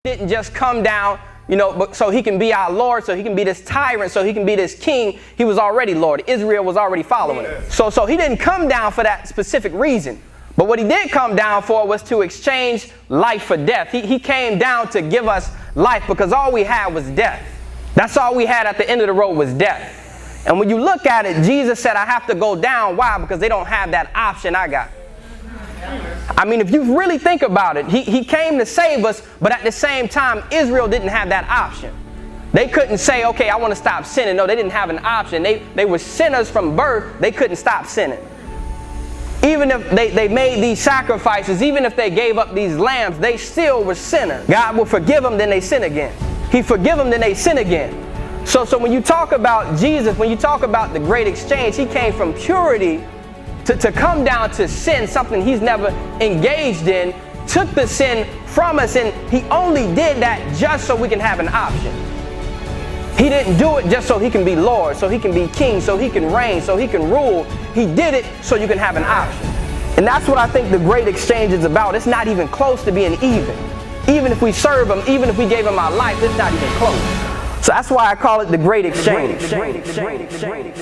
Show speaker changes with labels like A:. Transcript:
A: Didn't just come down, but so he can be our Lord, so he can be this tyrant, so he can be this king. He was already Lord. Israel was already following him. So he didn't come down for that specific reason. But what he did come down for was to exchange life for death. He came down to give us life because all we had was death. That's all we had at the end of the road was death. And when you look at it, Jesus said, I have to go down. Why? Because they don't have that option I got. I mean, if you really think about it, he came to save us, but at the same time, Israel didn't have that option. They couldn't say, okay, I want to stop sinning. No, they didn't have an option. They were sinners from birth. They couldn't stop sinning. Even if they made these sacrifices, even if they gave up these lambs, they still were sinners. God will forgive them, then they sin again. He forgive them, then they sin again. So when you talk about Jesus, when you talk about the great exchange, he came from purity to come down to sin, something he's never engaged in, took the sin from us, and he only did that just so we can have an option. He didn't do it just so he can be Lord, so he can be king, so he can reign, so he can rule. He did it so you can have an option. And that's what I think the great exchange is about. It's not even close to being even. Even if we serve him, even if we gave him our life, it's not even close. So that's why I call it the great exchange. The great exchange.